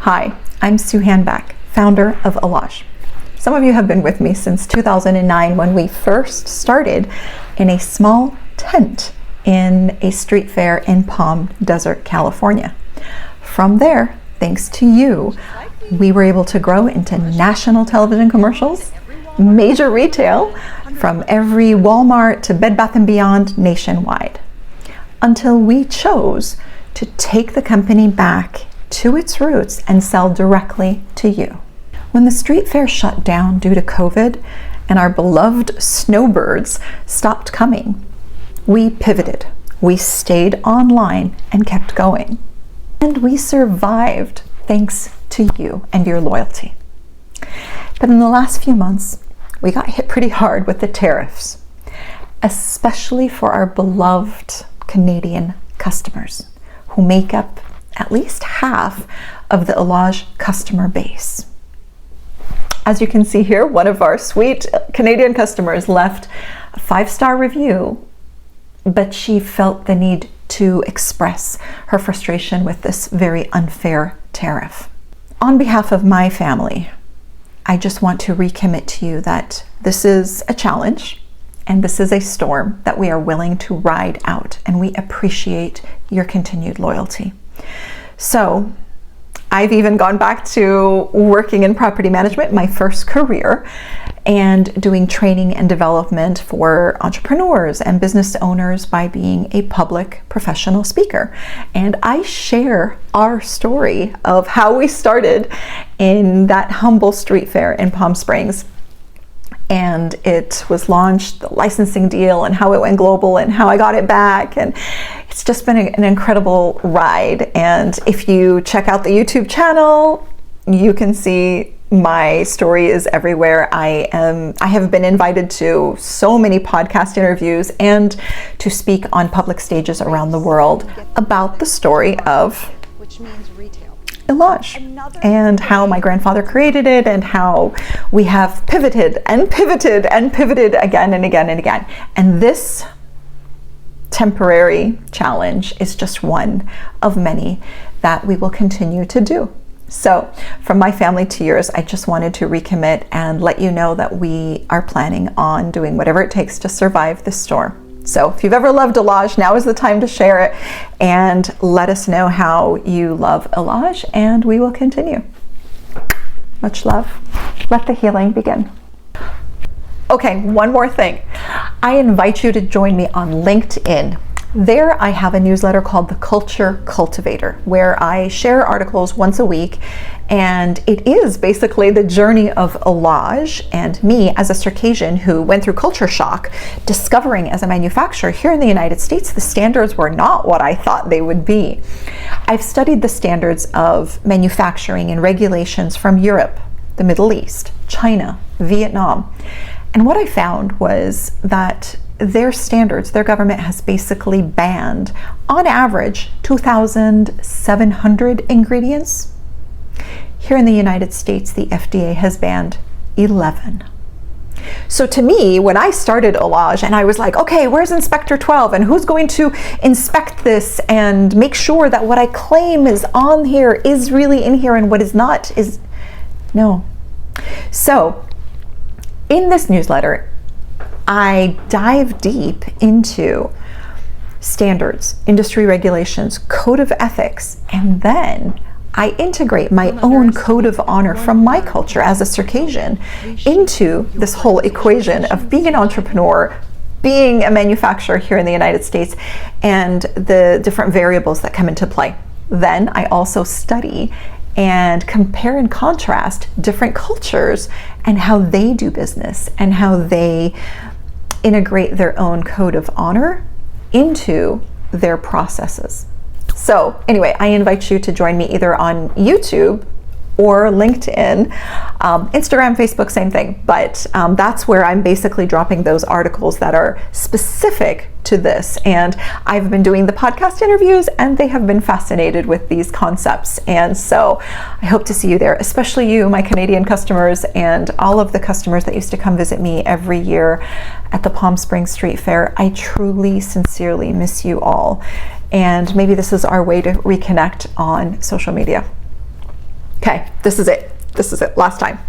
Hi, I'm Suhein Beck, founder of ELAJ. Some of you have been with me since 2009 when we first started in a small tent in a street fair in Palm Desert, California. From there, thanks to you, we were able to grow into national television commercials, major retail, from every Walmart to Bed Bath & Beyond nationwide, until we chose to take the company back to its roots and sell directly to you. When the street fair shut down due to COVID and our beloved snowbirds stopped coming, we pivoted. We stayed online and kept going. And we survived thanks to you and your loyalty. But in the last few months, we got hit pretty hard with the tariffs, especially for our beloved Canadian customers who make up at least half of the ELAJ customer base. As you can see here, one of our sweet Canadian customers left a 5-star review, but she felt the need to express her frustration with this very unfair tariff. On behalf of my family, I just want to recommit to you that this is a challenge and this is a storm that we are willing to ride out, and we appreciate your continued loyalty. So I've even gone back to working in property management, my first career, and doing training and development for entrepreneurs and business owners by being a public professional speaker. And I share our story of how we started in that humble street fair in Palm Springs. And it was launched, the licensing deal, and how it went global and how I got it back. And it's just been an incredible ride. And if you check out the YouTube channel, you can see my story is everywhere. I have been invited to so many podcast interviews and to speak on public stages around the world about the story of ELAJ and how my grandfather created it and how we have pivoted and pivoted and pivoted again and again and again. And this temporary challenge is just one of many that we will continue to do. So from my family to yours, I just wanted to recommit and let you know that we are planning on doing whatever it takes to survive this storm. So if you've ever loved ELAJ, now is the time to share it and let us know how you love ELAJ, and we will continue. Much love. Let the healing begin. Okay, one more thing. I invite you to join me on LinkedIn. There I have a newsletter called The Culture Cultivator, where I share articles once a week, and it is basically the journey of ELAJ and me as a Circassian who went through culture shock, discovering as a manufacturer here in the United States the standards were not what I thought they would be. I've studied the standards of manufacturing and regulations from Europe, the Middle East, China, Vietnam, and what I found was that their standards, their government has basically banned, on average, 2,700 ingredients. Here in the United States, the FDA has banned 11. So to me, when I started ELAJ and I was like, okay, where's Inspector 12 and who's going to inspect this and make sure that what I claim is on here is really in here and what is not is no. So in this newsletter, I dive deep into standards, industry regulations, code of ethics, and then I integrate my own code of honor from my culture as a Circassian into this whole equation of being an entrepreneur, being a manufacturer here in the United States, and the different variables that come into play. Then I also study and compare and contrast different cultures and how they do business and how they integrate their own code of honor into their processes. So anyway, I invite you to join me either on YouTube or LinkedIn, Instagram, Facebook, same thing. But that's where I'm basically dropping those articles that are specific to this. And I've been doing the podcast interviews and they have been fascinated with these concepts. And so I hope to see you there, especially you, my Canadian customers, and all of the customers that used to come visit me every year at the Palm Springs Street Fair. I truly, sincerely miss you all. And maybe this is our way to reconnect on social media. Okay, this is it. This is it. Last time.